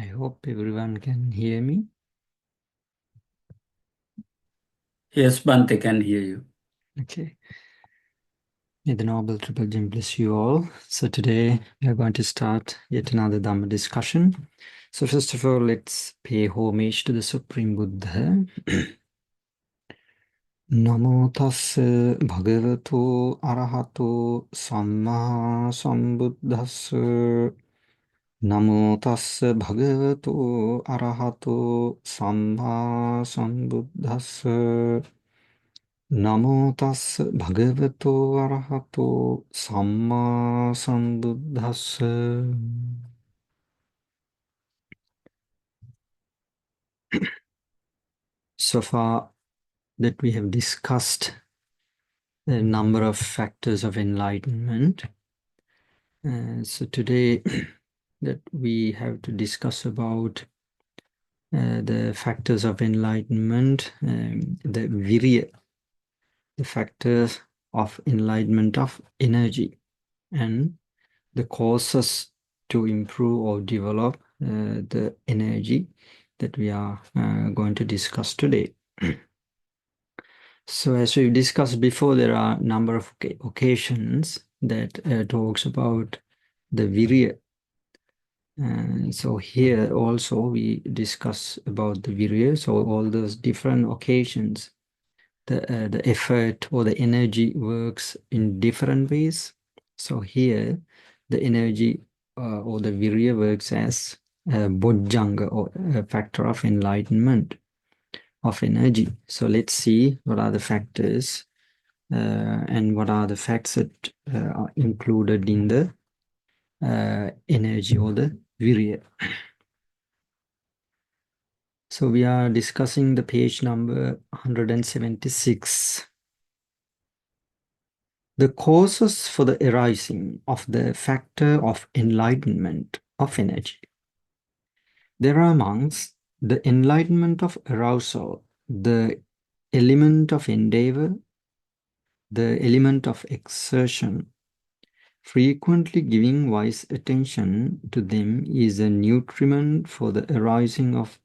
I hope everyone can hear me. Yes, Bante can hear you. Okay. May the Noble Triple Gem bless you all. So today we are going to start yet another Dhamma discussion. So first of all, let's pay homage to the Supreme Buddha. Namo tassa bhagavato arahato samma sambuddhassa. Namo tassa bhagavato arahato samma sambuddhassa. Namo tassa bhagavato arahato samma sambuddhassa. So far that we have discussed a number of factors of enlightenment. So today that we have to discuss about the factors of enlightenment, the virya, the factors of enlightenment of energy, and the causes to improve or develop the energy that we are going to discuss today. So as we've discussed before, there are a number of occasions that talks about the virya. So here also we discuss about the virya. So all those different occasions, the effort or the energy works in different ways. So here the energy or the virya works as a bojjhanga or a factor of enlightenment of energy. So let's see what are the factors and what are the facts that are included in the energy or the virya. So we are discussing the page number 176. The causes for the arising of the factor of enlightenment of energy. There are amongst the enlightenment of arousal, the element of endeavor, the element of exertion. Frequently giving wise attention to them is a nutriment for the arising of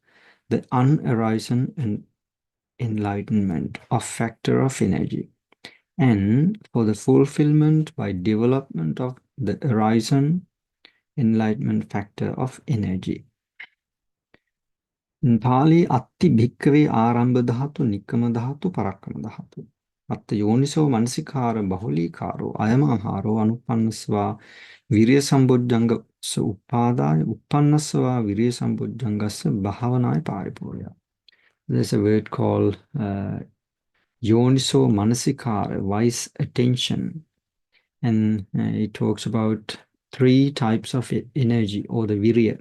the unarisen and enlightenment of factor of energy, and for the fulfillment by development of the arisen enlightenment factor of energy. In Pali, atti bhikkhave arambha dhatu, nikkama dhatu, parakkama dhatu. Atta yoniso manasikara bahulikaro, ayamaharo anuppannasva virya sambojjanga uppadaya, uppannasva virya sambojjangassa bhavanaya paripurya. There's a word called yoniso manasikara, wise attention. And it talks about three types of energy or the virya.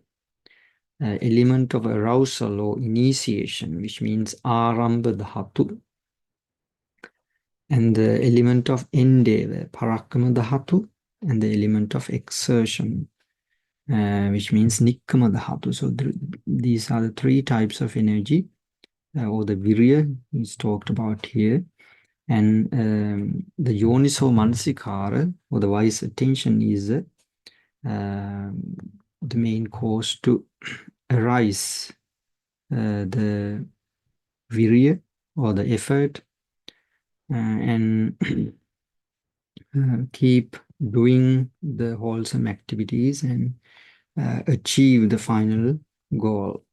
Element of arousal or initiation, which means arambha dhatu, and the element of endeavor, parakkama dhatu, and the element of exertion, which means nikkama dhatu. So these are the three types of energy, or the virya is talked about here. And the yoniso manasikara, or the wise attention, is the main cause to arise the virya or the effort and keep doing the wholesome activities and achieve the final goal.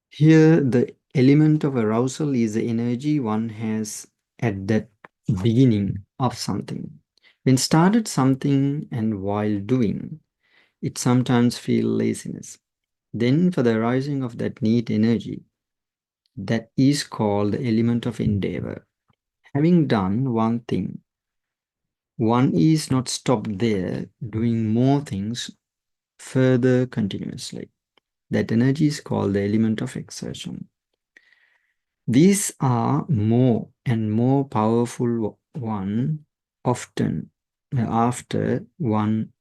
Here, the element of arousal is the energy one has at that beginning of something. When started something and while doing, it sometimes feels laziness. Then for the arising of that neat energy, that is called the element of endeavor. Having done one thing, one is not stopped there, doing more things further continuously. That energy is called the element of exertion. These are more and more powerful one often after one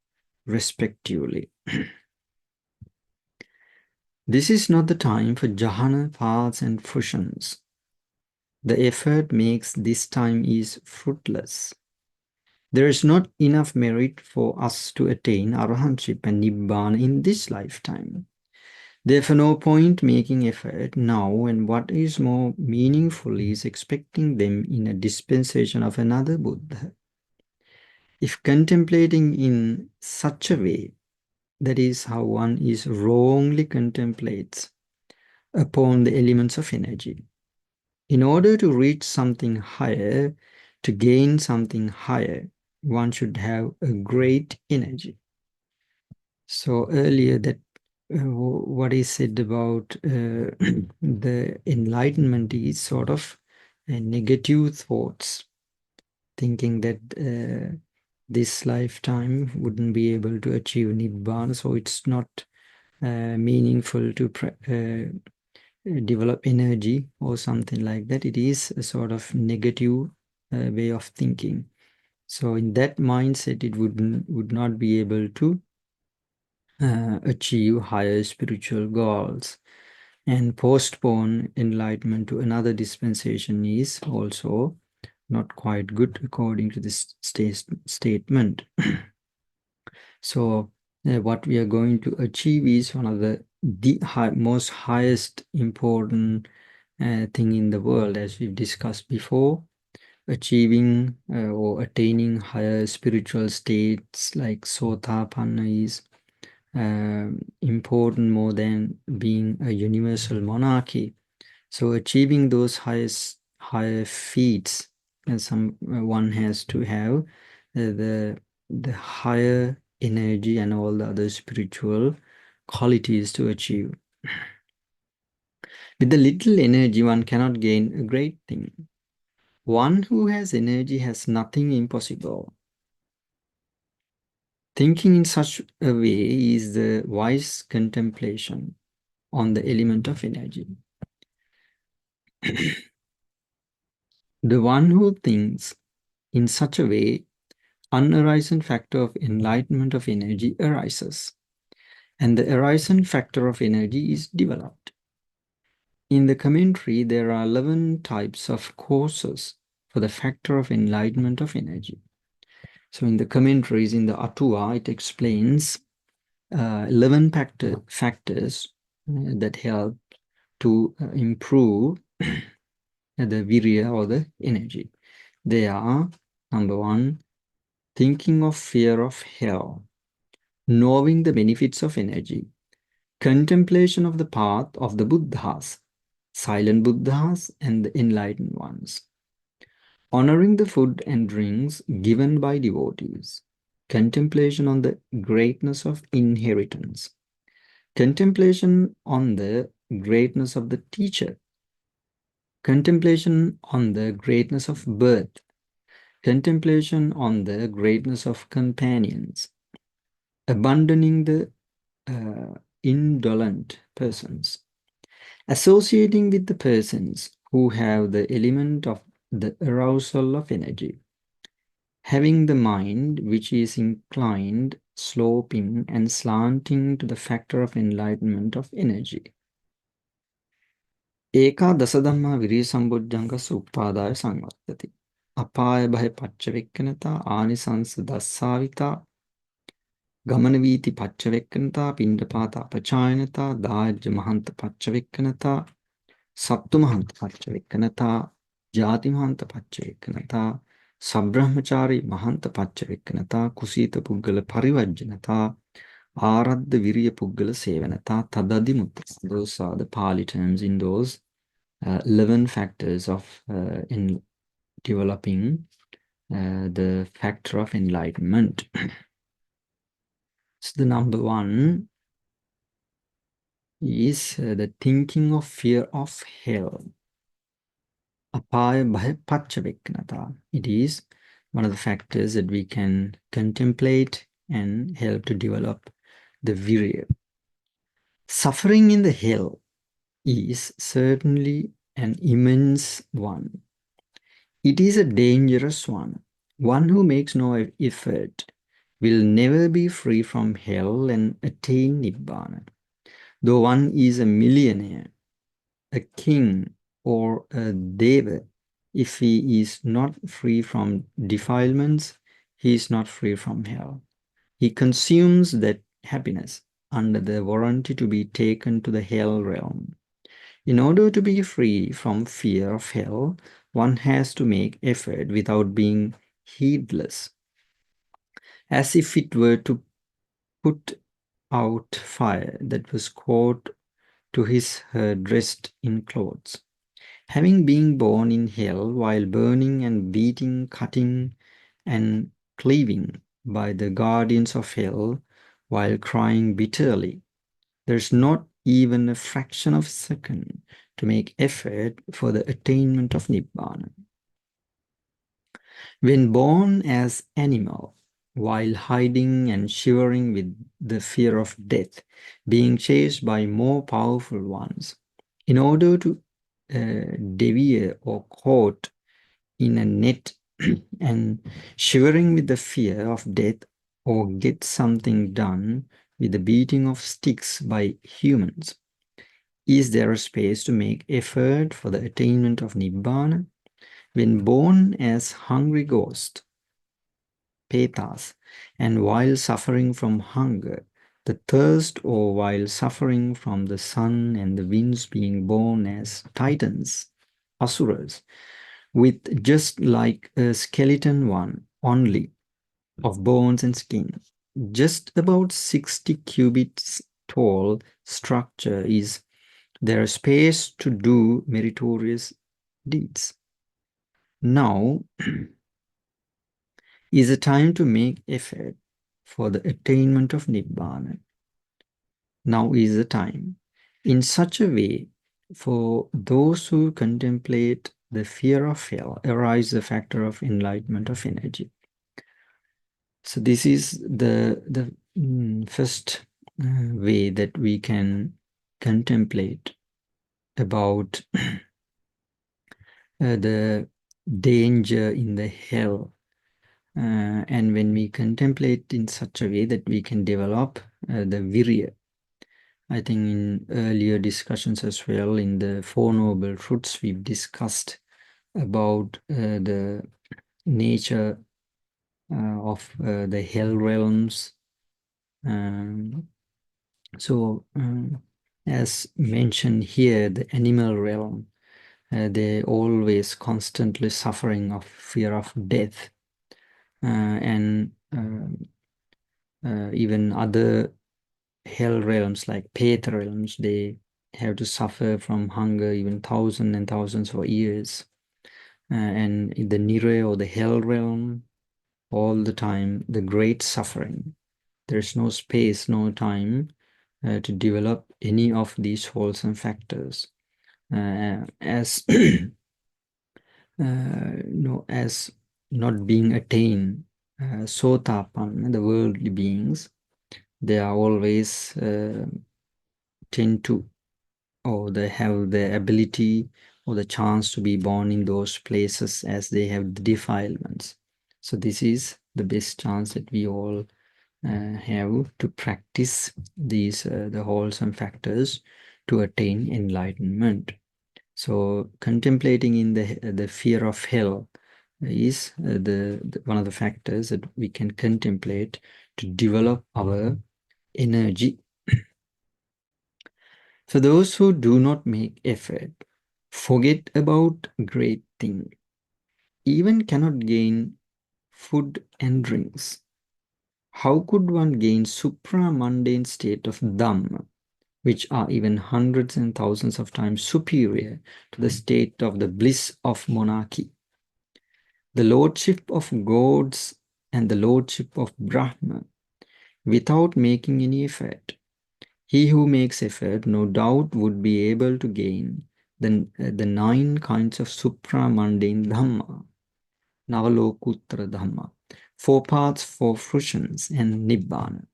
respectively. This is not the time for jhana, paths and fusions. The effort makes this time is fruitless. There is not enough merit for us to attain arahantship and nibbana in this lifetime. Therefore, no point making effort now, and what is more meaningful is expecting them in a dispensation of another Buddha. If contemplating in such a way, that is how one is wrongly contemplates upon the elements of energy. In order to reach something higher, to gain something higher, one should have a great energy. So earlier that what is said about the enlightenment is sort of negative thoughts, thinking that this lifetime wouldn't be able to achieve Nibbana, so it's not meaningful to develop energy or something like that. It is a sort of negative way of thinking. So in that mindset, it would not be able to achieve higher spiritual goals, and postpone enlightenment to another dispensation is also not quite good according to this statement. So what we are going to achieve is one of the most highest important thing in the world, as we've discussed before. Achieving or attaining higher spiritual states like Sotapanna is important more than being a universal monarchy. So achieving those higher feats, and one has to have the higher energy and all the other spiritual qualities to achieve. With the little energy, one cannot gain a great thing. One who has energy has nothing impossible. Thinking in such a way is the wise contemplation on the element of energy. The one who thinks in such a way, unarisen factor of enlightenment of energy arises, and the arisen factor of energy is developed. In the commentary, there are 11 types of causes for the factor of enlightenment of energy. So in the commentaries, in the Atua, it explains 11 factors that help to improve the virya or the energy. They are, number one, thinking of fear of hell, knowing the benefits of energy, contemplation of the path of the Buddhas, silent Buddhas and the enlightened ones, honoring the food and drinks given by devotees, contemplation on the greatness of inheritance, contemplation on the greatness of the teacher, contemplation on the greatness of birth, contemplation on the greatness of companions, abandoning the indolent persons, associating with the persons who have the element of the arousal of energy, having the mind which is inclined, sloping and slanting to the factor of enlightenment of energy. Eka dasadhamma viriya sambojjhangassa uppadaya samvartati. Apaya bhaya paccavekkhanata anisansa dassavita ගමන වීති පච්චවෙක්කනතා පිණ්ඩපාත අපචායනතා දායජ්‍ය මහන්ත පච්චවෙක්කනතා සත්තු මහන්ත පච්චවෙක්කනතා ජාති මහන්ත පච්චවෙක්කනතා සබ්‍රහ්මචාරී මහන්ත පච්චවෙක්කනතා කුසීත පුද්ගල පරිවර්ජනතා ආරද්ධ විරිය පුද්ගල සේවනතා තදදි මුත්‍ර. Those are the Pali terms in those 11 factors of in developing the factor of enlightenment. So the number one is the thinking of fear of hell. Apaya bhaya pacchavekkhanata. It is one of the factors that we can contemplate and help to develop the virya. Suffering in the hell is certainly an immense one. It is a dangerous one. One who makes no effort will never be free from hell and attain Nibbana. Though one is a millionaire, a king, or a deva, if he is not free from defilements, he is not free from hell. He consumes that happiness. under the warranty to be taken to the hell realm. In order to be free from fear of hell, one has to make effort without being heedless, as if it were to put out fire that was caught to her dressed in clothes. Having been born in hell while burning and beating, cutting and cleaving by the guardians of hell, while crying bitterly, there's not even a fraction of a second to make effort for the attainment of Nibbana. When born as animal, while hiding and shivering with the fear of death, being chased by more powerful ones, in order to deviate or caught in a net and shivering with the fear of death or get something done with the beating of sticks by humans, is there a space to make effort for the attainment of Nibbana? When born as hungry ghost, petas, and while suffering from hunger, the thirst, or while suffering from the sun and the winds, being born as titans, asuras, with just like a skeleton one only of bones and skin, just about 60 cubits tall structure, is there a space to do meritorious deeds? Now is a time to make effort for the attainment of Nibbana. Now is the time, in such a way, for those who contemplate the fear of hell, arise the factor of enlightenment of energy. So this is the first way that we can contemplate about the danger in the hell. And when we contemplate in such a way that we can develop the virya. I think in earlier discussions as well, in the Four Noble Truths, we've discussed about the nature of the hell realms. As mentioned here, the animal realm, they always constantly suffering of fear of death. And even other hell realms like Peta realms, they have to suffer from hunger even thousands and thousands of years. And in the Nire or the hell realm, all the time, the great suffering. There's no space, no time to develop any of these wholesome factors. As as not being attained, sotapan, the worldly beings, they are always tend to, or they have the ability or the chance to be born in those places as they have the defilements. So this is the best chance that we all have to practice these the wholesome factors to attain enlightenment. So contemplating in the fear of hell is the one of the factors that we can contemplate to develop our energy. For those who do not make effort, forget about great thing, even cannot gain food and drinks, how could one gain supra-mundane state of Dhamma, which are even hundreds and thousands of times superior to the state of the bliss of monarchy? The lordship of gods and the lordship of Brahma, without making any effort. He who makes effort, no doubt, would be able to gain the 9 kinds of supra-mundane Dhamma, Navalokuttara Dhamma, 4 paths, 4 fruitions, and Nibbana.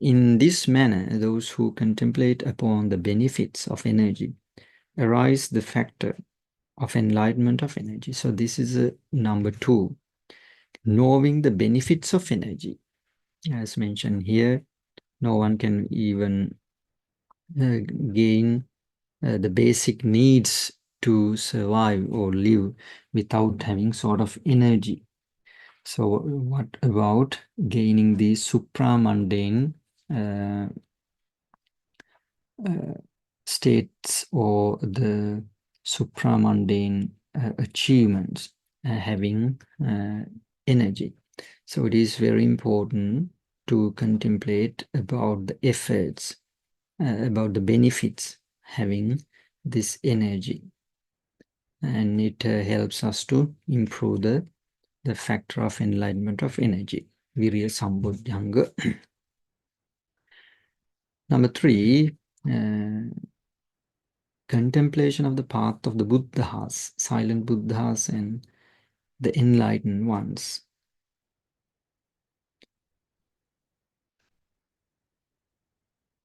In this manner, those who contemplate upon the benefits of energy arise the factor of enlightenment of energy. So this is number 2, knowing the benefits of energy. As mentioned here, no one can even gain the basic needs to survive or live without having sort of energy. So what about gaining the supra-mundane states or the supramundane achievements having energy. So it is very important to contemplate about the efforts, about the benefits having this energy. And it helps us to improve the factor of enlightenment of energy, Virya Sambodhyanga. Number 3, contemplation of the path of the Buddhas, silent Buddhas and the enlightened ones.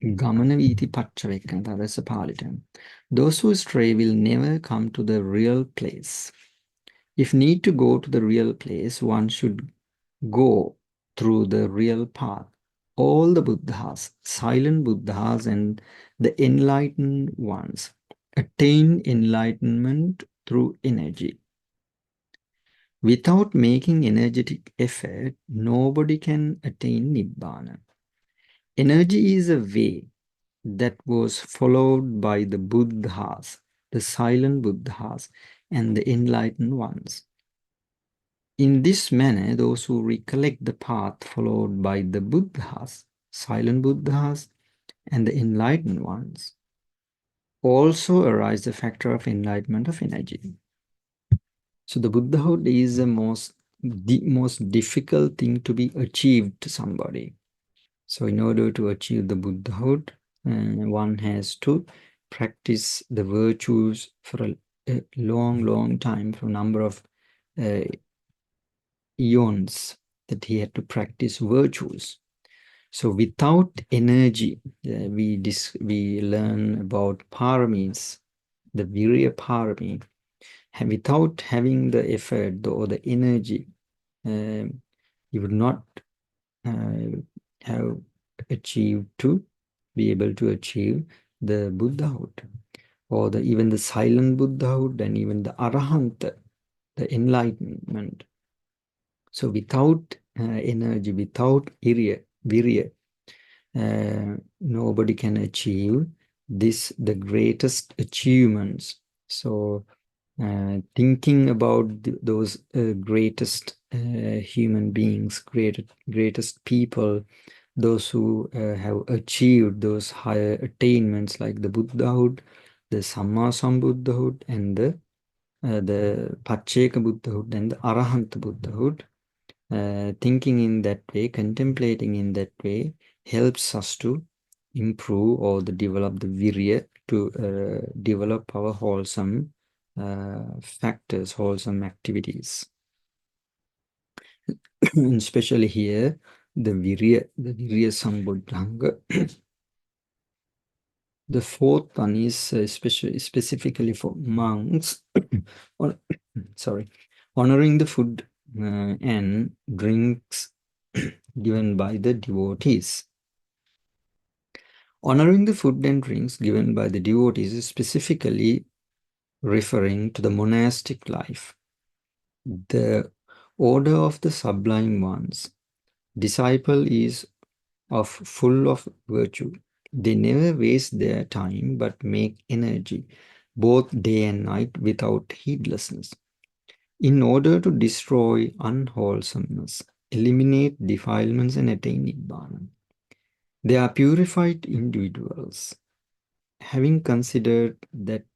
Gamana viti paccavekkhanta, that's a Pali term. Those who stray will never come to the real place. If need to go to the real place, one should go through the real path. All the Buddhas, silent Buddhas and the enlightened ones, attain enlightenment through energy. Without making energetic effort, nobody can attain Nibbana. Energy is a way that was followed by the Buddhas, the silent Buddhas, and the enlightened ones. In this manner, those who recollect the path followed by the Buddhas, silent Buddhas, and the enlightened ones, also arise the factor of enlightenment of energy. So the Buddhahood is the most difficult thing to be achieved to somebody. So in order to achieve the Buddhahood, one has to practice the virtues for a long time, for a number of eons that he had to practice virtues. So without energy, we learn about paramis, the virya parami. And without having the effort or the energy, you would not have achieved to be able to achieve the Buddhahood, or even the silent Buddhahood, and even the Arahanta, the enlightenment. So without energy, without virya, nobody can achieve this, the greatest achievements. So thinking about those greatest human beings, greatest people, those who have achieved those higher attainments like the Buddhahood, the Samma Sambuddhahood, and the Pacceka Buddhahood and the Arahanta Buddhahood, thinking in that way, contemplating in that way, helps us to improve or develop the virya, to develop our wholesome factors, wholesome activities. Especially here, the virya sambodhanga. The fourth one is specifically for monks. Sorry, honoring the food and drinks given by the devotees. Honoring the food and drinks given by the devotees is specifically referring to the monastic life. The order of the sublime ones. Disciple is full of virtue. They never waste their time but make energy both day and night without heedlessness, in order to destroy unwholesomeness, eliminate defilements, and attain Nibbana. They are purified individuals, having considered that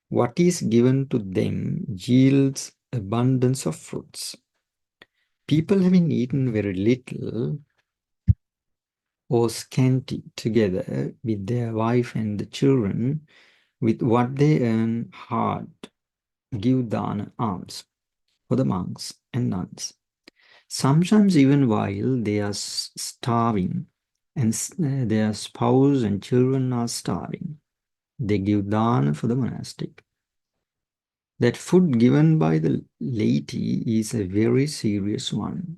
what is given to them yields abundance of fruits. People having eaten very little or scanty together with their wife and the children, with what they earn hard, give dana alms for the monks and nuns. Sometimes even while they are starving and their spouse and children are starving, they give dana for the monastic. That food given by the laity is a very serious one.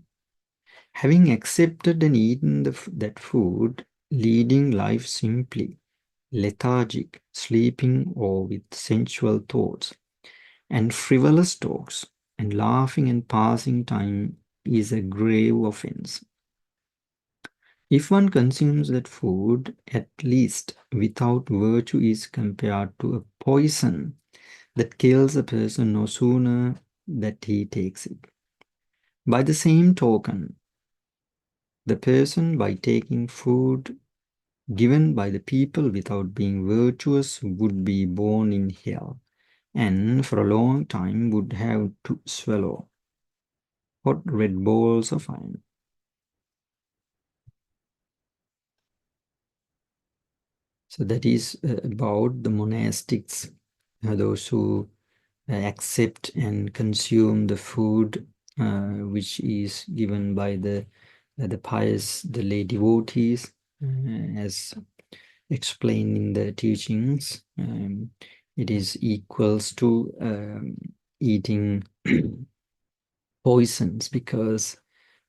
Having accepted and eaten that food, leading life simply, lethargic, sleeping, or with sensual thoughts, and frivolous talks, and laughing and passing time is a grave offense. If one consumes that food, at least without virtue, is compared to a poison that kills a person no sooner that he takes it. By the same token, the person, by taking food given by the people without being virtuous, would be born in hell, and for a long time would have to swallow hot red balls of iron. So that is about the monastics, those who accept and consume the food which is given by the pious, the lay devotees, as explained in the teachings. It is equals to eating poisons, because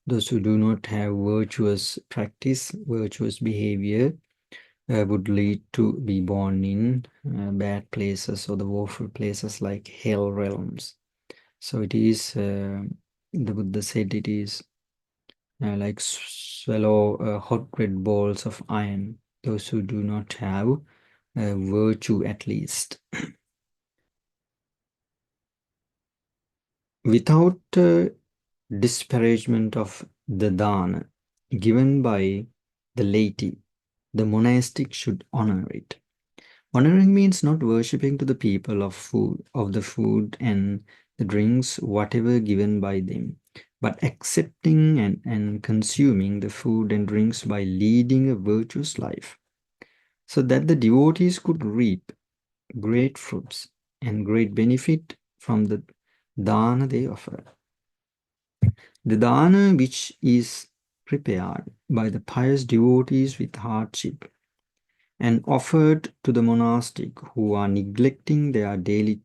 those who do not have virtuous practice, virtuous behavior, would lead to be born in bad places or the woeful places like hell realms. So it is, the Buddha said, it is like swallow hot red balls of iron, those who do not have virtue at least. Without disparagement of the dana given by the laity, the monastic should honor it. Honoring means not worshipping to the people of the food and the drinks, whatever given by them, but accepting and consuming the food and drinks by leading a virtuous life, so that the devotees could reap great fruits and great benefit from the dana they offer. The dana which is prepared by the pious devotees with hardship and offered to the monastic who are neglecting their daily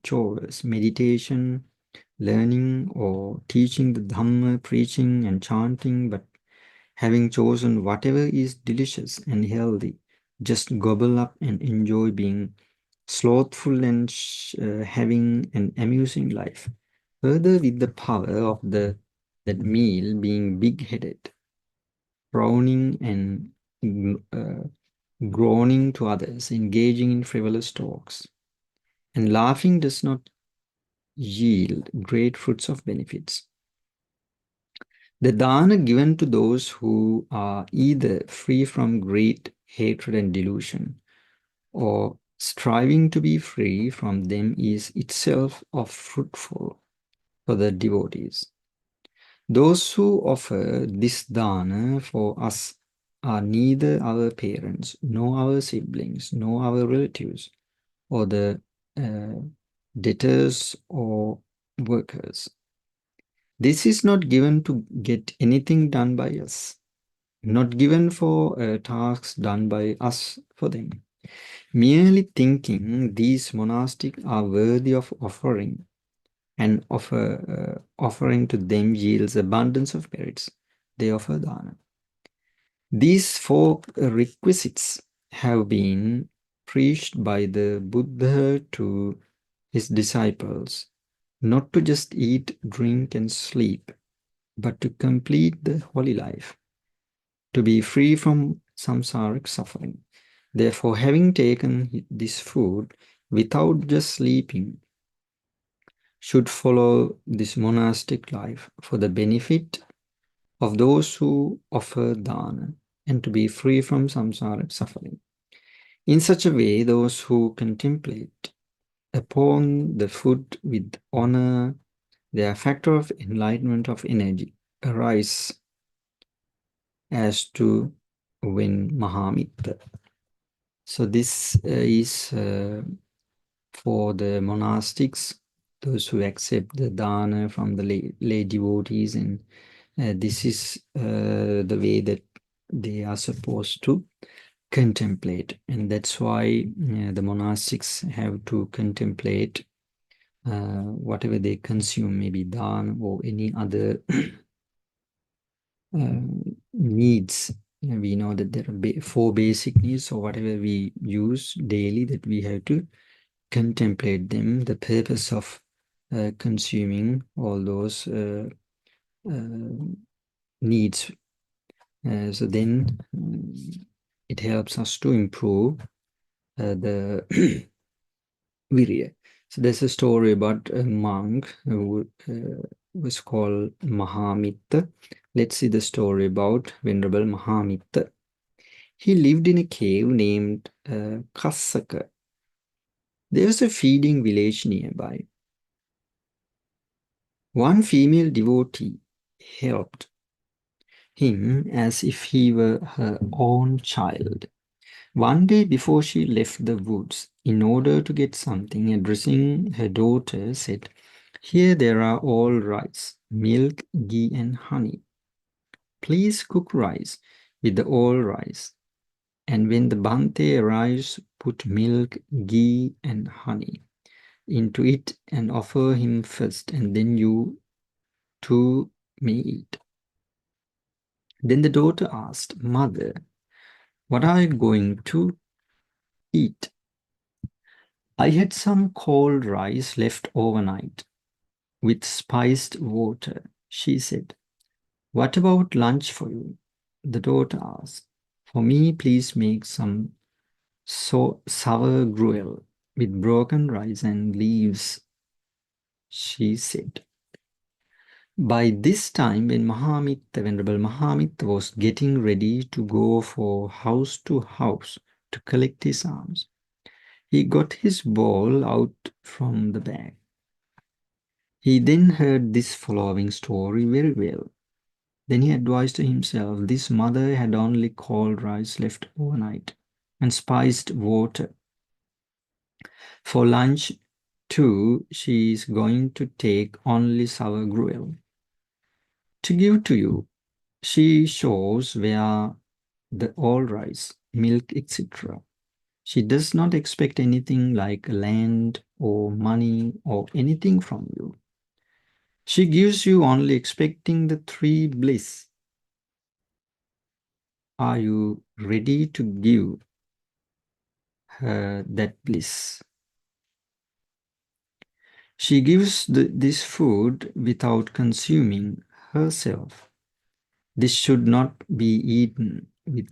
chores, meditation, learning or teaching the Dhamma, preaching and chanting, but having chosen whatever is delicious and healthy, just gobble up and enjoy being slothful and having an amusing life. Further, with the power of that meal being big-headed, frowning and groaning to others, engaging in frivolous talks, and laughing does not yield great fruits of benefits. The dana given to those who are either free from greed, hatred, and delusion, or striving to be free from them, is itself of fruitful for the devotees. Those who offer this dana for us are neither our parents, nor our siblings, nor our relatives, or the uh, debtors or workers. This is not given to get anything done by us, not given for tasks done by us for them. Merely thinking these monastic are worthy of offering, and offering to them yields abundance of merits, they offer dana. These four requisites have been preached by the Buddha to his disciples, not to just eat, drink, and sleep, but to complete the holy life, to be free from samsaric suffering. Therefore, having taken this food without just sleeping, should follow this monastic life for the benefit of those who offer dana and to be free from samsaric suffering. In such a way, those who contemplate upon the food with honor, their factor of enlightenment of energy arise as to win Mahamitra. So this is for the monastics, those who accept the dana from the lay devotees, and this is the way that they are supposed to contemplate. And that's why the monastics have to contemplate whatever they consume, maybe dana or any other needs. We know that there are four basic needs, so whatever we use daily, that we have to contemplate them, the purpose of consuming all those needs So then it helps us to improve the virya. So there's a story about a monk who was called Mahamitta. Let's see the story about Venerable Mahamitta. He lived in a cave named Kassaka. There was a feeding village nearby. One female devotee helped him as if he were her own child. One day before she left the woods in order to get something, addressing her daughter, said, "Here there are all rice, milk, ghee, and honey. Please cook rice with the all rice. And when the Bhante arrives, put milk, ghee, and honey into it and offer him first, and then you too may eat." Then the daughter asked, "Mother, what are you going to eat?" "I had some cold rice left overnight with spiced water," she said. "What about lunch for you?" The daughter asked. "For me, please make some sour gruel with broken rice and leaves," she said. By this time, when Venerable Mahamitta was getting ready to go for house to house to collect his alms, he got his bowl out from the bag. He then heard this following story very well. Then he advised to himself, this mother had only cold rice left overnight and spiced water. For lunch, too, she is going to take only sour gruel to give to you. She shows where the all rice, milk, etc. She does not expect anything like land or money or anything from you. She gives you only expecting the three bliss. Are you ready to give her that bliss? She gives this food without consuming herself. This should not be eaten with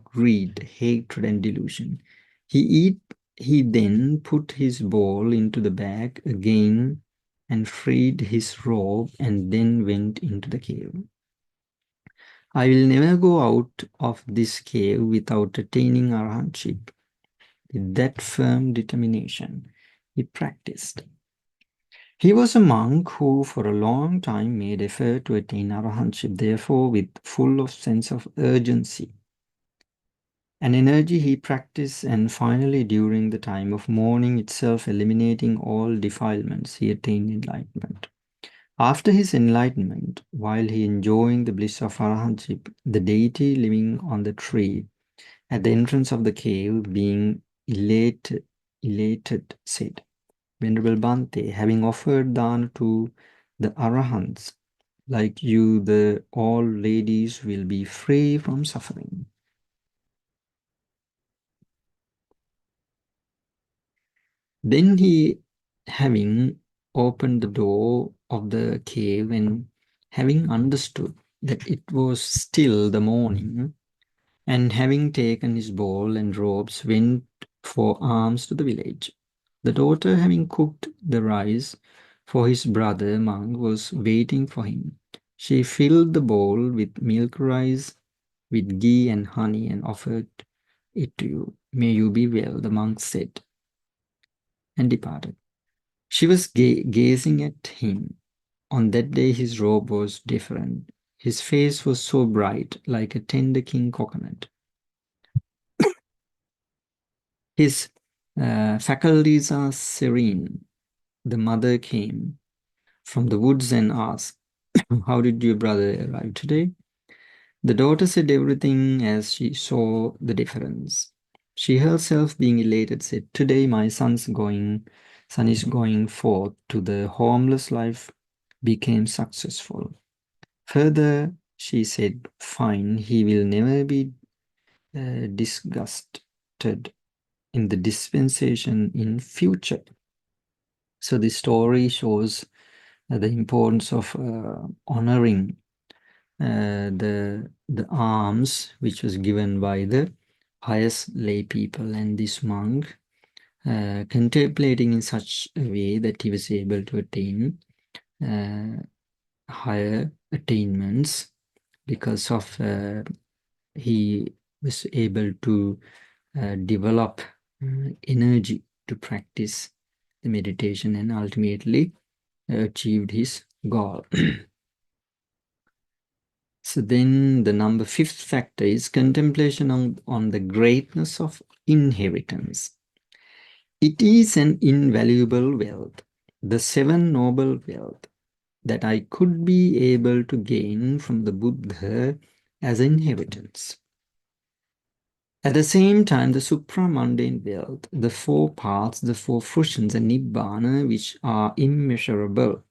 greed, hatred, and delusion. He then put his bowl into the bag again and freed his robe and then went into the cave. I will never go out of this cave without attaining arahantship. With that firm determination, he practiced. He was a monk who for a long time made effort to attain arahantship, therefore with full of sense of urgency and energy he practiced, and finally during the time of mourning itself eliminating all defilements, he attained enlightenment. After his enlightenment, while he enjoying the bliss of arahantship, the deity living on the tree at the entrance of the cave, being elated said, "Venerable Bhante, having offered dana to the arahants, like you, the all ladies will be free from suffering." Then he, having opened the door of the cave and having understood that it was still the morning, and having taken his bowl and robes, went for alms to the village. The daughter, having cooked the rice for his brother monk, was waiting for him. She filled the bowl with milk rice, with ghee and honey, and offered it to you. "May you be well," the monk said, and departed. She was gazing at him. On that day his robe was different. His face was so bright, like a tender king coconut. His faculties are serene. The mother came from the woods and asked, "How did your brother arrive today?" The daughter said everything as she saw the difference. She herself, being elated, said, "Today my son is going forth to the homeless life, became successful." Further, she said, "Fine, he will never be disgusted in the dispensation in future." So this story shows the importance of honoring the alms which was given by the pious lay people, and this monk contemplating in such a way that he was able to attain higher attainments because of he was able to develop energy to practice the meditation and ultimately achieved his goal. So then the fifth factor is contemplation on the greatness of inheritance. It is an invaluable wealth, the seven noble wealth that I could be able to gain from the Buddha as inheritance. At the same time, the supramundane wealth, the four paths, the four fruitions, and nibbana, which are immeasurable.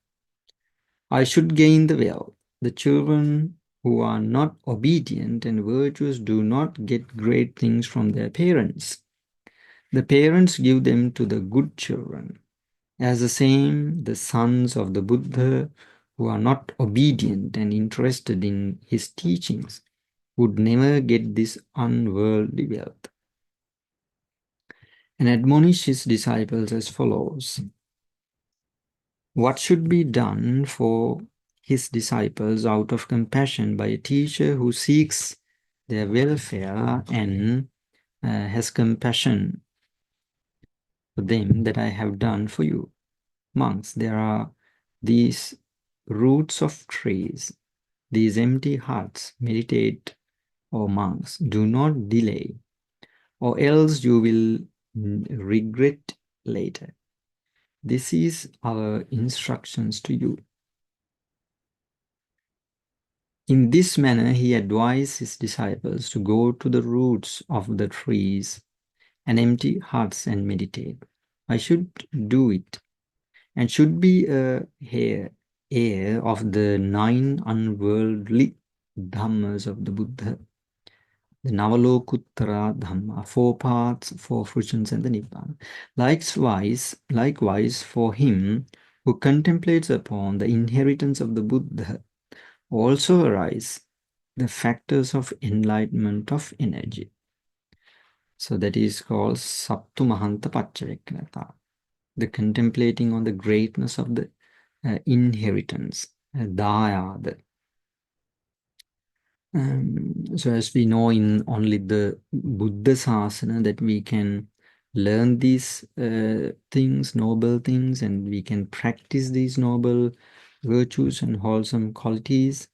I should gain the wealth. The children who are not obedient and virtuous do not get great things from their parents. The parents give them to the good children. As the same, the sons of the Buddha who are not obedient and interested in his teachings would never get this unworldly wealth. And admonish his disciples as follows. What should be done for his disciples out of compassion by a teacher who seeks their welfare and has compassion for them that I have done for you? Monks, there are these roots of trees, these empty huts. Meditate, O monks, do not delay, or else you will regret later. This is our instructions to you. In this manner, he advised his disciples to go to the roots of the trees and empty huts and meditate. I should do it and should be a heir of the 9 unworldly dhammas of the Buddha, the Navalokuttara Dhamma, 4 paths, 4 fruitions, and the Nibbana. Likewise, for him who contemplates upon the inheritance of the Buddha, also arise the factors of enlightenment of energy. So that is called Saptu Mahanta Pacchavekkata, the contemplating on the greatness of the inheritance, dayada. So as we know in only the Buddha Sasana that we can learn these things, noble things, and we can practice these noble virtues and wholesome qualities,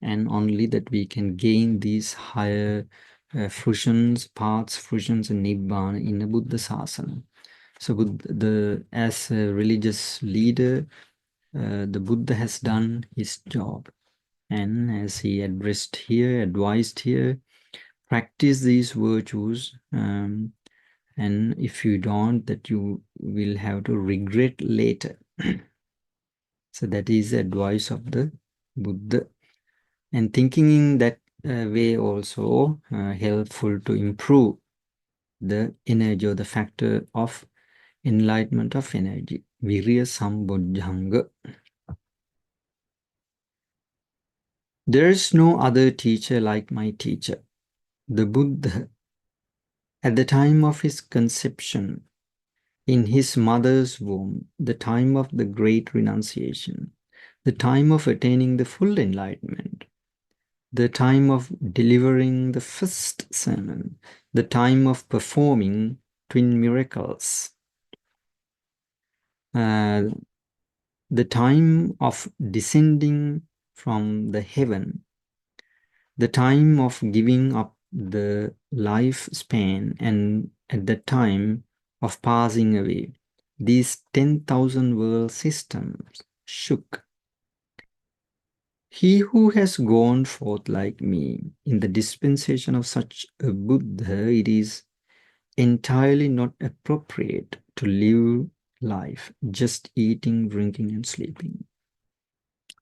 and only that we can gain these higher fruitions, paths, fruitions, and nibbana in the Buddha Sasana. So as a religious leader, the Buddha has done his job. And as he advised here, practice these virtues. And if you don't, that you will have to regret later. So that is the advice of the Buddha. And thinking in that way also helpful to improve the energy or the factor of enlightenment of energy. Virya Sambodhanga. There is no other teacher like my teacher, the Buddha. At the time of his conception, in his mother's womb, the time of the great renunciation, the time of attaining the full enlightenment, the time of delivering the first sermon, the time of performing twin miracles, the time of descending from the heaven, the time of giving up the lifespan, and at the time of passing away. These 10,000 world systems shook. He who has gone forth like me in the dispensation of such a Buddha, it is entirely not appropriate to live life just eating, drinking, and sleeping.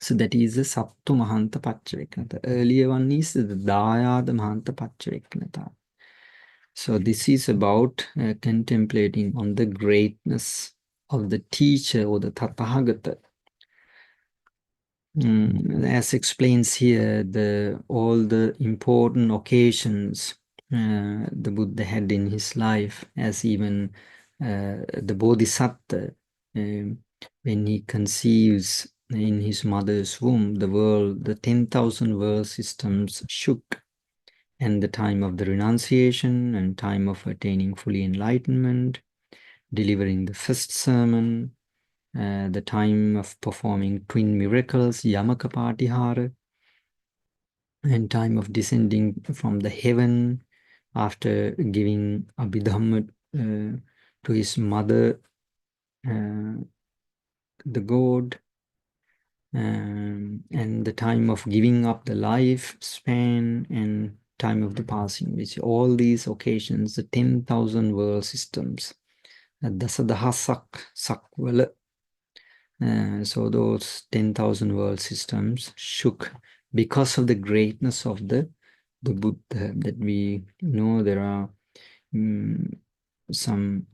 So that is the Sattu Mahanta Pacchavekkata. The earlier one is the Dayada Mahanta Pacchavekkata. So this is about contemplating on the greatness of the teacher or the Tathagata. As explains here, all the important occasions the Buddha had in his life, as even the Bodhisattva, when he conceives in his mother's womb, the 10,000 world systems shook, and the time of the renunciation and time of attaining fully enlightenment, delivering the first sermon, the time of performing twin miracles, Yamaka Patihara, and time of descending from the heaven after giving Abhidhamma to his mother, the god, and the time of giving up the life span and time of the passing, which all these occasions, the 10,000 world systems, Dasadahasak Sakwala. So those 10,000 world systems shook because of the greatness of the Buddha. That we know there are some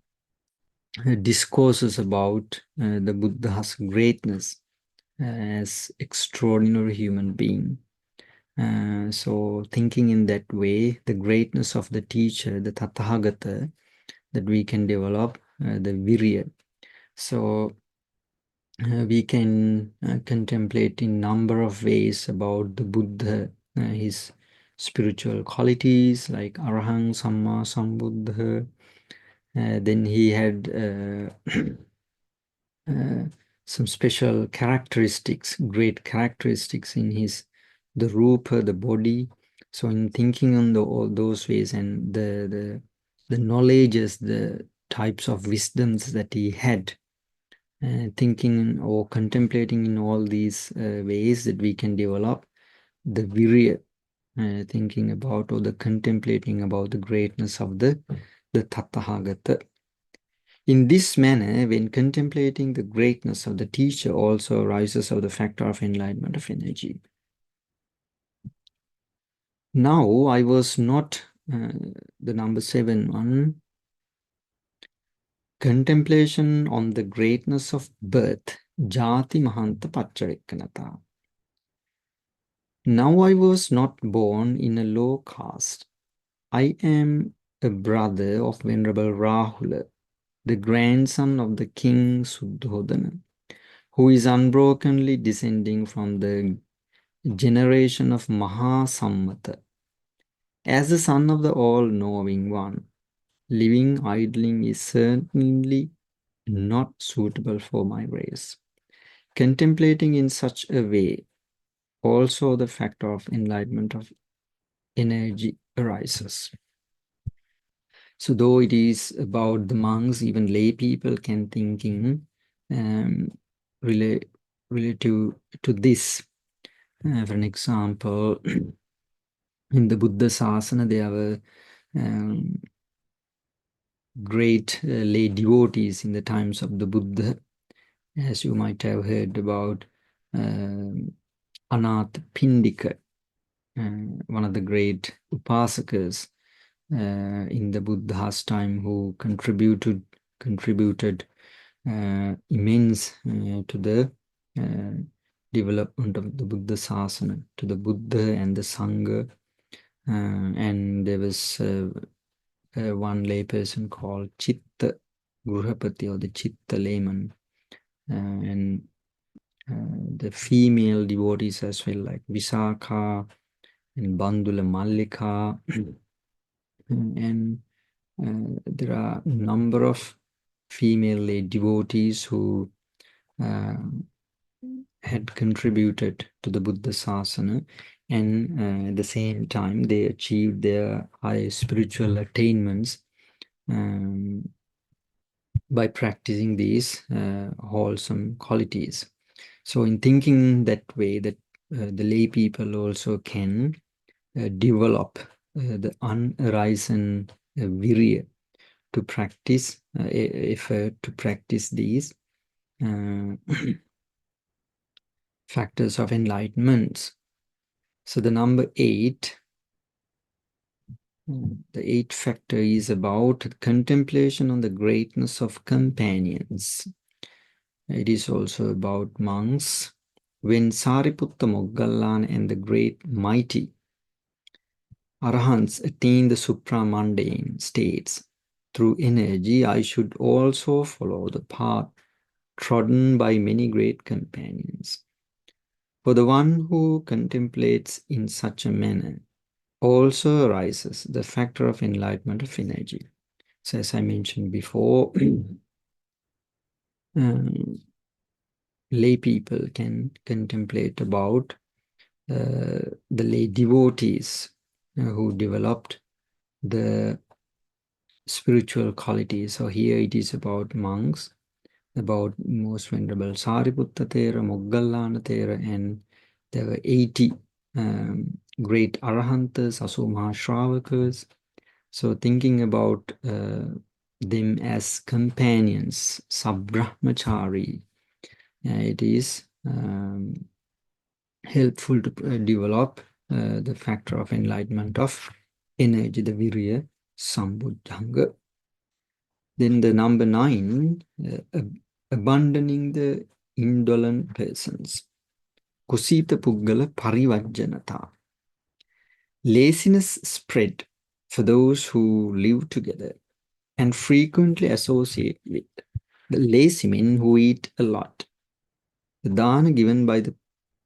discourses about the Buddha's greatness as extraordinary human being. So thinking in that way, the greatness of the teacher, the Tathagata, that we can develop the virya. So we can contemplate in number of ways about the Buddha, his spiritual qualities like Arahang, Samma, Sambuddha. Then he had some special characteristics, great characteristics in the rupa, the body. So in thinking on all those ways and the knowledges, the types of wisdoms that he had, thinking or contemplating in all these ways that we can develop the virya, thinking about or the contemplating about the greatness of the Tathagata. In this manner, when contemplating the greatness of the teacher also arises of the factor of enlightenment of energy. Now, I was not the number 7 one. Contemplation on the greatness of birth, jati mahanta paccharekkanata. Now I was not born in a low caste. I am a brother of Venerable Rahula, the grandson of the king Suddhodana, who is unbrokenly descending from the generation of Mahasammata. As the son of the all-knowing one, living idling is certainly not suitable for my race. Contemplating in such a way, also the factor of enlightenment of energy arises. So though it is about the monks, even lay people can thinking relative to this. For an example, in the Buddha Sasana, there were great lay devotees in the times of the Buddha, as you might have heard about Anath Pindika, one of the great upasakas in the Buddha's time, who contributed immense to the development of the Buddha Sasana, to the Buddha and the Sangha. And there was one lay person called Chitta Gruhapati, or the Chitta layman, and the female devotees as well, like Visakha and Bandula Mallika. And there are a number of female devotees who had contributed to the Buddha Sasana, and at the same time they achieved their high spiritual attainments by practicing these wholesome qualities. So in thinking that way, that the lay people also can develop the unarisen virya to practice, to practice these factors of enlightenment. So the number 8, the 8th factor is about contemplation on the greatness of companions. It is also about monks, when Sariputta Moggallana and the great mighty Arahants attain the supramundane states through energy, I should also follow the path trodden by many great companions. For the one who contemplates in such a manner also arises the factor of enlightenment of energy. So as I mentioned before, lay people can contemplate about the lay devotees who developed the spiritual qualities. So here it is about monks, about Most Venerable Sariputta Thera, Moggallana Thera, and there were 80 great Arahantas, Asuma Shravakas. So thinking about them as companions, Sabbrahmachari, it is helpful to develop the factor of enlightenment of energy, the Virya Sambuddhanga. Then the number 9, abandoning the indolent persons. Kusita Puggala Parivajjanata. Laziness spread for those who live together and frequently associate with the lazy men who eat a lot. The dana given by the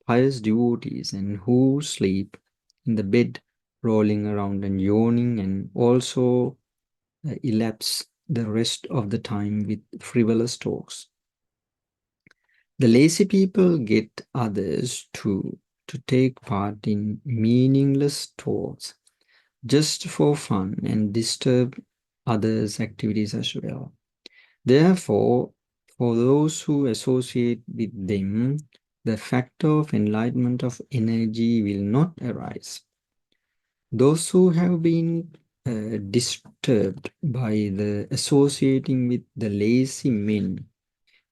pious devotees and who sleep in the bed, rolling around and yawning, and also elapse the rest of the time with frivolous talks. The lazy people get others to take part in meaningless talks just for fun and disturb others' activities as well. Therefore, for those who associate with them, the factor of enlightenment of energy will not arise. Those who have been disturbed by the associating with the lazy men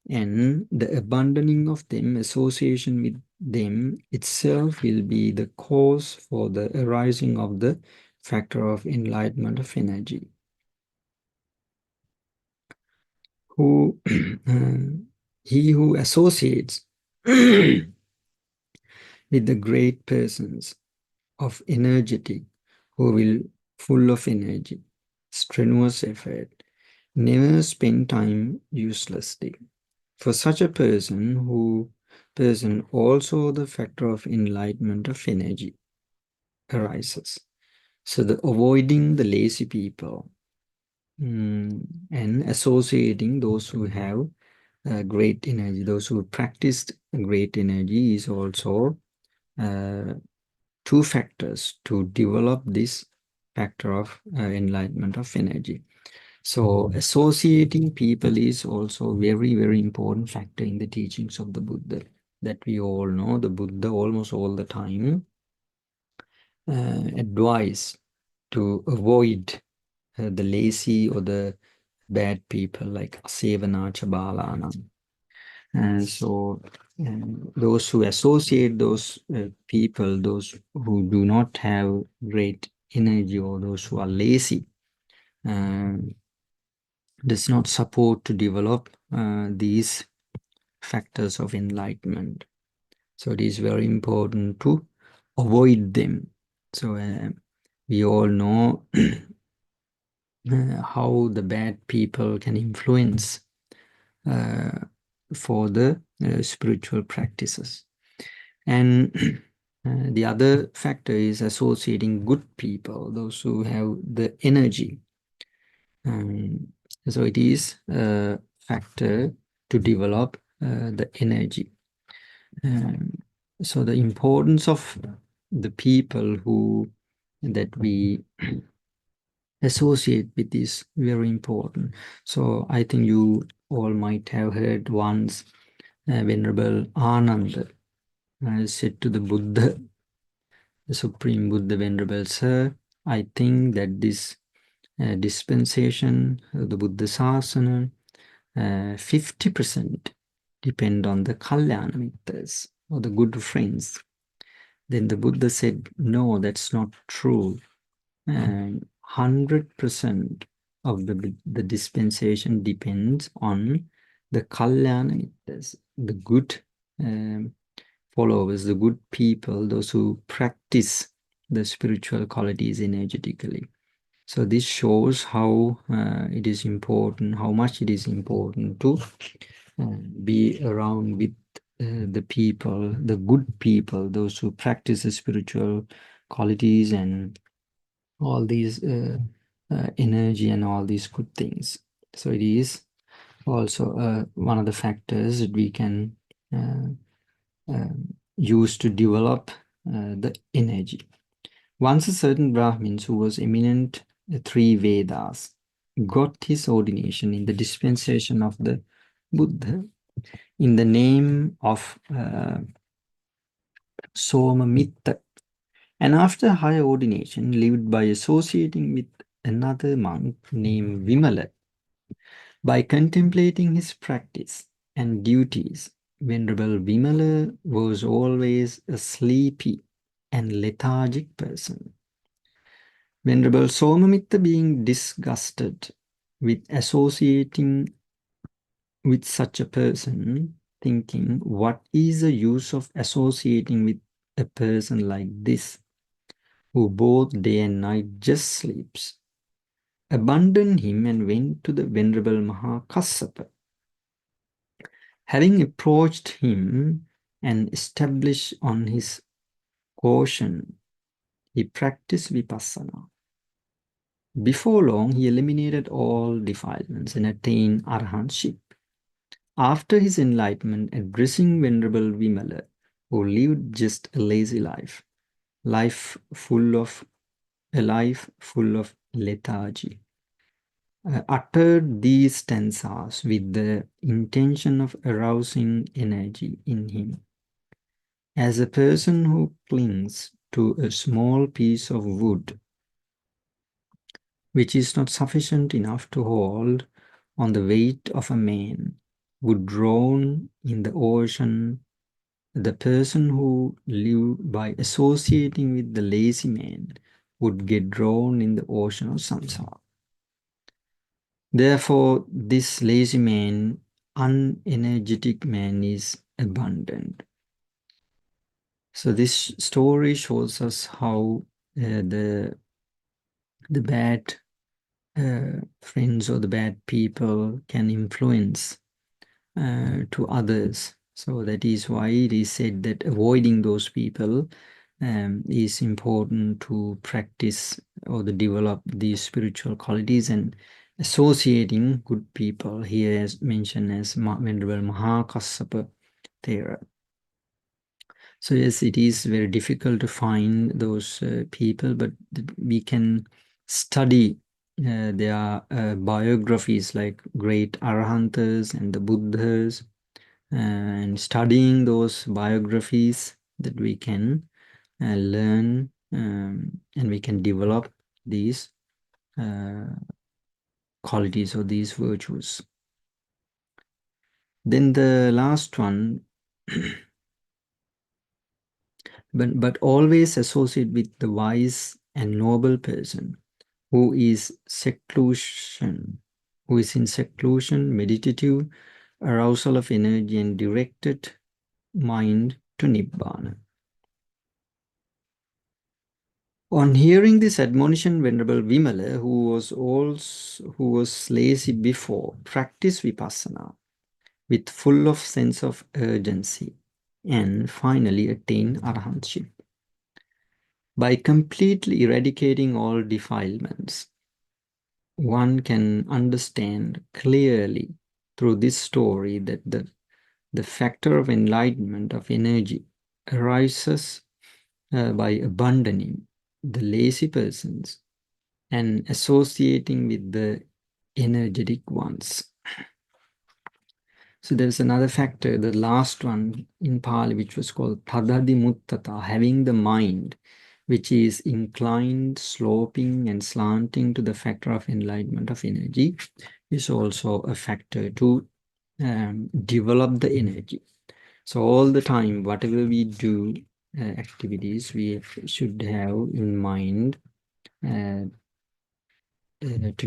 and the abandoning of them, association with them itself will be the cause for the arising of the factor of enlightenment of energy. Who he who associates with the great persons of energetic, who will full of energy, strenuous effort, never spend time uselessly. For such a person also the factor of enlightenment of energy arises. So the avoiding the lazy people and associating those who have great energy, those who practiced great energy is also two factors to develop this factor of enlightenment of energy. So associating people is also very, very important factor in the teachings of the Buddha, that we all know. The Buddha almost all the time advise to avoid the lazy or the bad people like Asevana Chabalana. And so those who associate those people, those who do not have great energy or those who are lazy, does not support to develop these factors of enlightenment. So it is very important to avoid them. So we all know how the bad people can influence for the spiritual practices. And the other factor is associating good people, those who have the energy. So it is a factor to develop the energy. So the importance of the people that we associate with is very important. So I think you all might have heard once Venerable Ananda said to the Buddha, the Supreme Buddha, Venerable Sir, I think that this dispensation, the Buddha Sasana, 50% depend on the Kalyana Mittas or the good friends. Then the Buddha said, no, that's not true. 100% of the dispensation depends on the Kalyana Mittas, the good followers, the good people, those who practice the spiritual qualities energetically. So this shows how it is important, how much it is important to be around with the people, the good people, those who practice the spiritual qualities and all these energy and all these good things. So it is also one of the factors that we can use to develop the energy. Once a certain Brahmin who was eminent three Vedas got his ordination in the dispensation of the Buddha in the name of Somamitta, and after high ordination lived by associating with another monk named Vimala. By contemplating his practice and duties, Venerable Vimala was always a sleepy and lethargic person. Venerable Somamitta, being disgusted with associating with such a person, thinking, what is the use of associating with a person like this, who both day and night just sleeps, abandoned him and went to the Venerable Mahakassapa. Having approached him and established on his caution, he practiced vipassana. Before long, he eliminated all defilements and attained arahantship. After his enlightenment, addressing Venerable Vimala, who lived just a lazy life, a life full of lethargy, uttered these stanzas with the intention of arousing energy in him. As a person who clings to a small piece of wood, which is not sufficient enough to hold on the weight of a man, would drown in the ocean, the person who lived by associating with the lazy man would get drowned in the ocean of samsara. Therefore, this lazy man, unenergetic man, is abundant. So this story shows us how the bad friends or the bad people can influence to others. So that is why it is said that avoiding those people is important to practice or to develop these spiritual qualities, and associating good people here is mentioned as Venerable Mahakassapa Thera. So yes, it is very difficult to find those people, but we can study their biographies like great Arahantas and the Buddhas, and studying those biographies that we can learn and we can develop these qualities or these virtues. Then the last one, but always associate with the wise and noble person who is in seclusion, meditative, arousal of energy and directed mind to Nibbana. On hearing this admonition, Venerable Vimala, who was lazy before, practiced vipassana with full of sense of urgency, and finally attained arahantship. By completely eradicating all defilements, one can understand clearly through this story that the factor of enlightenment of energy arises by abandoning the lazy persons and associating with the energetic ones. So there's another factor, the last one in Pali, which was called Tadadi Muttata, having the mind which is inclined, sloping, and slanting to the factor of enlightenment of energy, is also a factor to develop the energy. So all the time, whatever we do, activities, we should have in mind to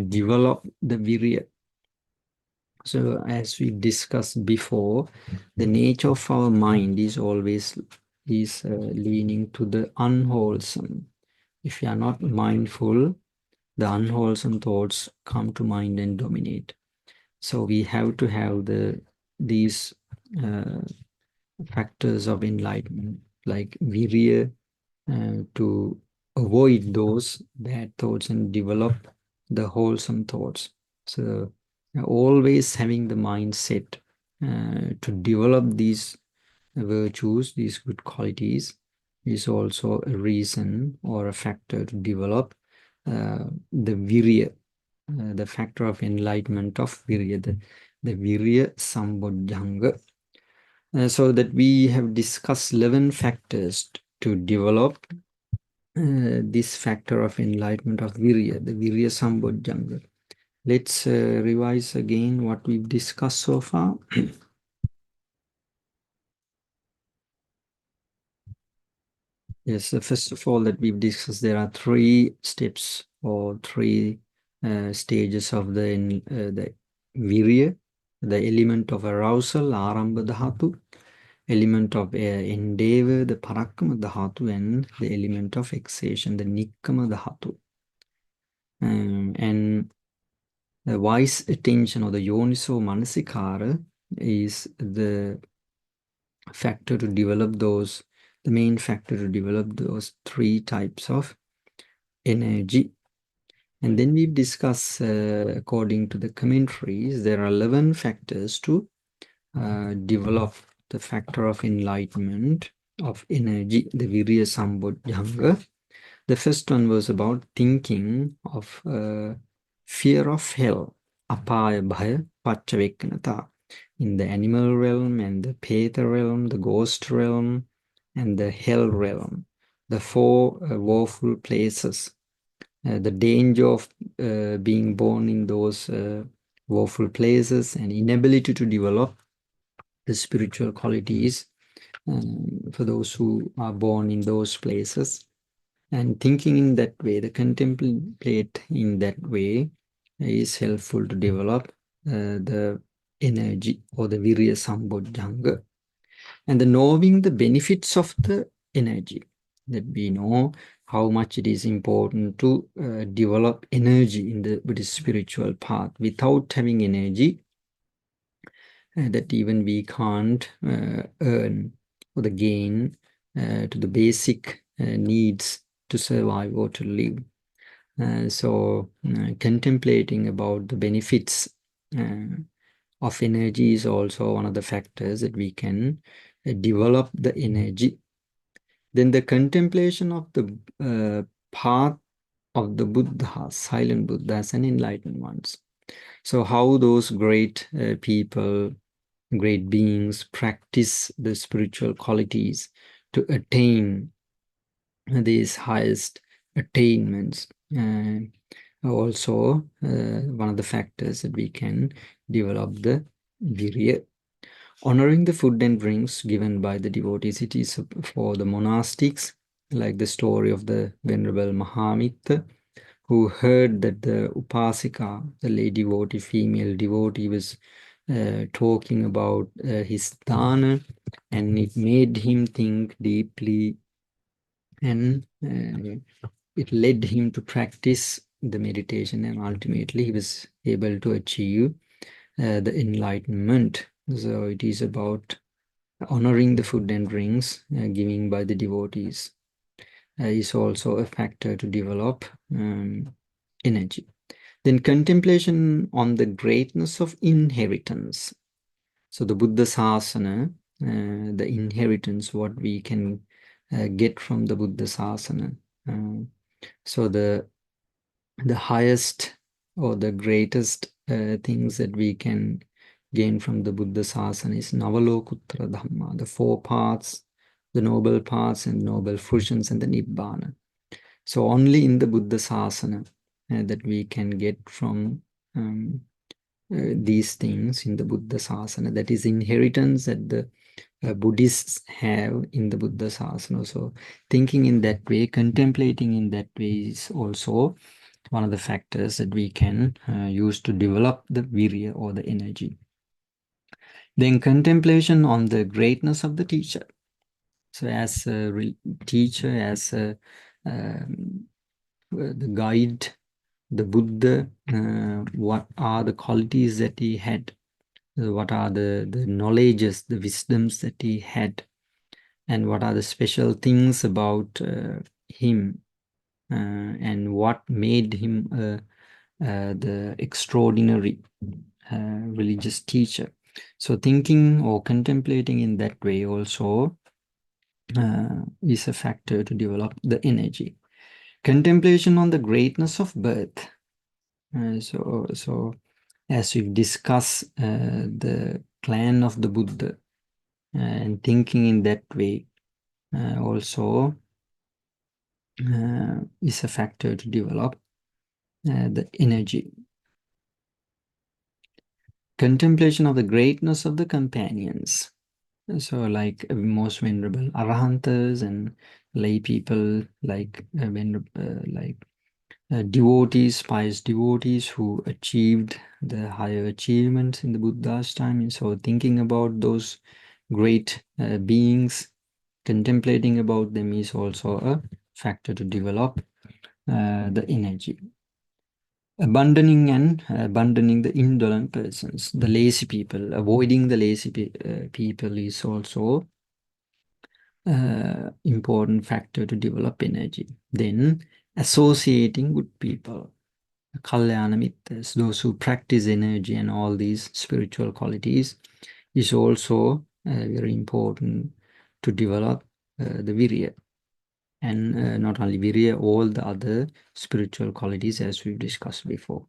develop the virya, So as we discussed before, the nature of our mind is always leaning to the unwholesome. If you are not mindful, the unwholesome thoughts come to mind and dominate. So we have to have these uh, factors of enlightenment, like virya, to avoid those bad thoughts and develop the wholesome thoughts. So always having the mindset to develop these virtues, these good qualities, is also a reason or a factor to develop the virya, the factor of enlightenment of virya, the virya sambodhanga. So that we have discussed 11 factors to develop this factor of enlightenment of virya, the virya sambodhanga. Let's revise again what we've discussed so far. Yes, first of all, that we've discussed, there are 3 steps or 3 stages of the virya, the element of arousal, arambha dhatu, element of endeavor, the parakrama dhatu, and the element of exertion, the nikkama dhatu. And the wise attention or the yoniso manasikara is the factor to develop those, the main factor to develop those 3 types of energy. And then we've discussed, according to the commentaries, there are 11 factors to develop the factor of enlightenment of energy, the virya sambodhanga. The first one was about thinking of fear of hell, apaya bhaya paccavekkanata, in the animal realm and the peta realm, the ghost realm, and the hell realm, the 4 woeful places, the danger of being born in those woeful places, and inability to develop the spiritual qualities for those who are born in those places. And thinking in that way, the contemplate in that way is helpful to develop the energy or the virya sambodhanga. And the knowing the benefits of the energy, that we know how much it is important to develop energy in the Buddhist spiritual path. Without having energy, that even we can't earn or the gain to the basic needs to survive or to live. So contemplating about the benefits of energy is also one of the factors that we can develop the energy. Then the contemplation of the path of the Buddhas, silent Buddhas and enlightened ones. So how those great people, great beings practice the spiritual qualities to attain these highest attainments. Also, one of the factors that we can develop the virya. Honoring the food and drinks given by the devotees, it is for the monastics, like the story of the Venerable Mahamitra, who heard that the Upasika, the lady devotee, female devotee, was talking about his dana, and it made him think deeply, and it led him to practice the meditation, and ultimately he was able to achieve the enlightenment. So it is about honoring the food and drinks given by the devotees is also a factor to develop energy. Then contemplation on the greatness of inheritance. So the Buddha Sasana, the inheritance, what we can get from the Buddha Sasana. So the highest or the greatest things that we can gain from the Buddha Sasana is Navalokuttara Dhamma, the 4 paths, the noble paths and noble fruitions, and the Nibbana. So only in the Buddha Sasana that we can get from these things in the Buddha Sasana. That is inheritance that the Buddhists have in the Buddha Sasana. So thinking in that way, contemplating in that way is also one of the factors that we can use to develop the virya or the energy. Then contemplation on the greatness of the teacher. So as a teacher, as the guide, the Buddha, what are the qualities that he had? What are the knowledges, the wisdoms that he had? And what are the special things about him? And what made him the extraordinary religious teacher? So thinking or contemplating in that way also is a factor to develop the energy. Contemplation on the greatness of birth. So as we've discussed the clan of the Buddha and thinking in that way also is a factor to develop the energy. Contemplation of the greatness of the companions. So like most venerable Arahantas and lay people like devotees, pious devotees who achieved the higher achievements in the Buddha's time. And so thinking about those great beings, contemplating about them is also a factor to develop the energy. Abandoning the indolent persons, the lazy people, avoiding the lazy people is also important factor to develop energy. Then associating good people, Kalyana Mittas, those who practice energy and all these spiritual qualities is also very important to develop the virya. And not only virya, all the other spiritual qualities as we've discussed before.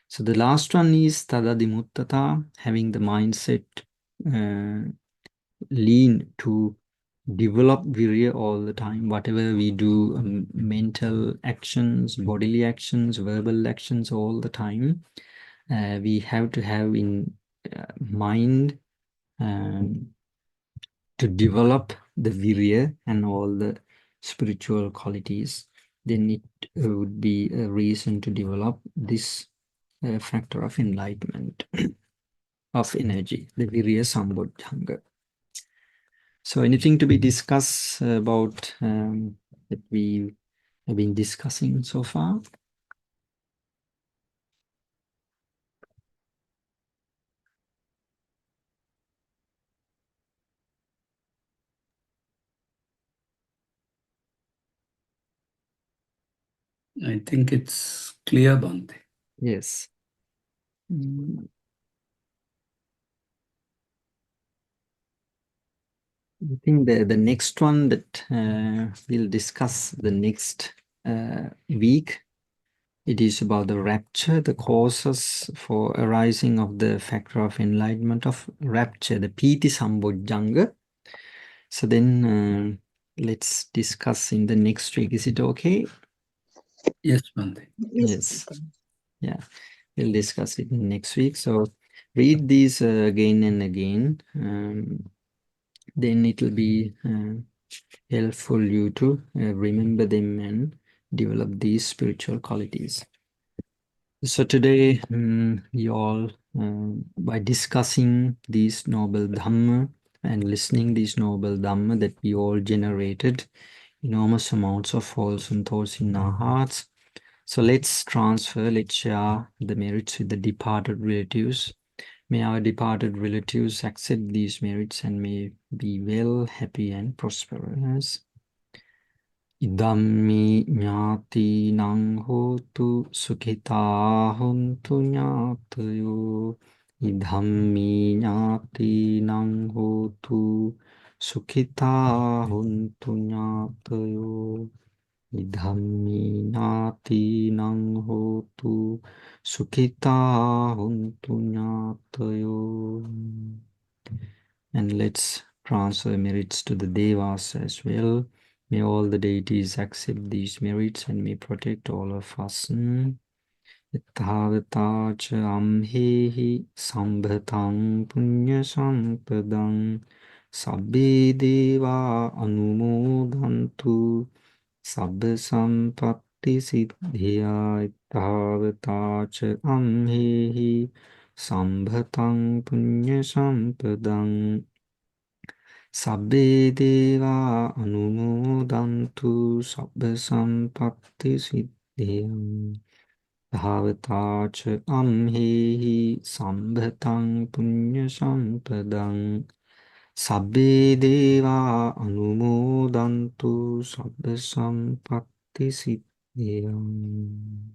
So the last one is tadadimuttata, having the mindset lean to develop virya all the time. Whatever we do, mental actions, bodily actions, verbal actions all the time, we have to have in mind to develop the virya and all the spiritual qualities. Then it would be a reason to develop this factor of enlightenment of energy, the virya sambodhanga. So anything to be discussed about that we have been discussing so far? I think it's clear, Bhante. Yes. I think the next one that we'll discuss the next week, it is about the rapture, the causes for arising of the factor of enlightenment of rapture, the Piti Sambojjhanga. So then let's discuss in the next week. Is it okay? Yes, Bhante. Yes. Yeah, we'll discuss it next week. So read these again and again. Then it will be helpful you to remember them and develop these spiritual qualities. So today, you all, by discussing these noble Dhamma and listening these noble Dhamma that we all generated enormous amounts of wholesome thoughts in our hearts. So let's transfer, let's share the merits with the departed relatives. May our departed relatives accept these merits and may be well, happy and prosperous. Idammi ñāti nang hotu sukhita hontu ñātayo. Idammi ñāti nang hotu sukhita hontu ñātayo. Idammi ñāti nang hotu sukhita hontu ñātayo. And let's transfer merits to the Devas as well. May all the deities accept these merits and may protect all of us. Yathavata cha amhehi sambhatang punya sampadang sabbe deva anumodantu sabba sampatti Scindia तावता च अम्हेहि सम्भतं पुण्यसम्पदं सब्बे देवा अनुमोदन्तु सब्बसम्पत्तिसिद्धिम् धावता च अम्हेहि सम्भतं पुण्यसम्पदं सब्बे देवा अनुमोदन्तु सब्बसम्पत्तिसिद्धिम्.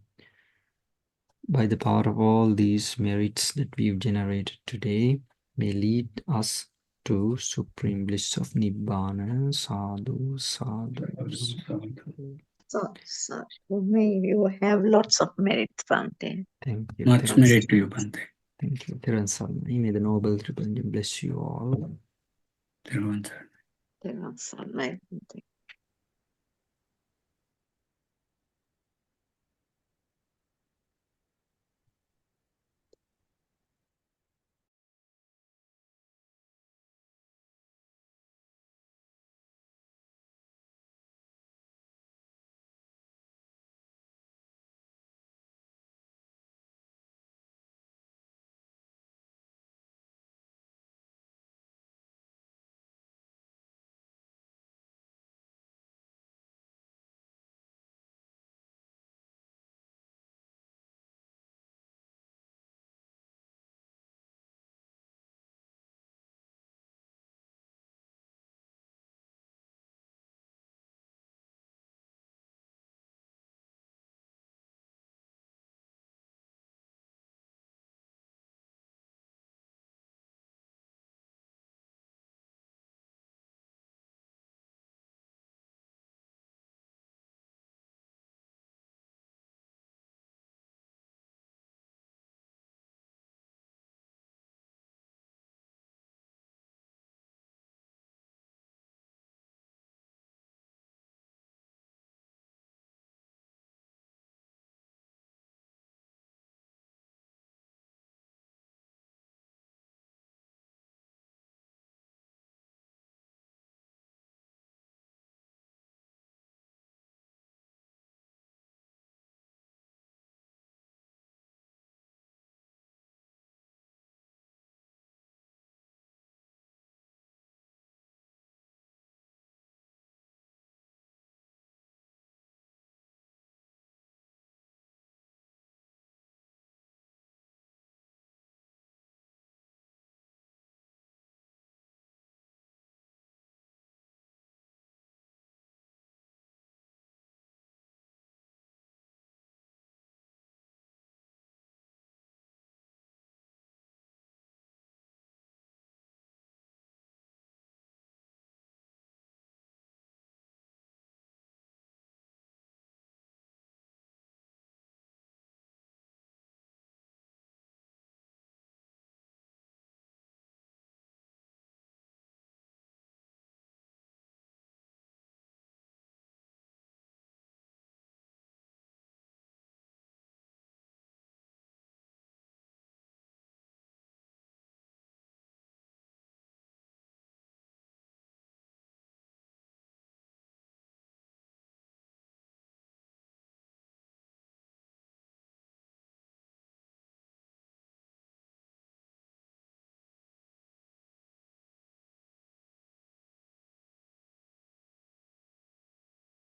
By the power of all these merits that we've generated today, may lead us to supreme bliss of Nibbana. Sadhu, sadhu, sadhu. So may you have lots of merits, Bhante. Thank you. Much merit to you, Bhante. Thank you. May the noble triple bless you all. Thiruvan Saranai. Bhante.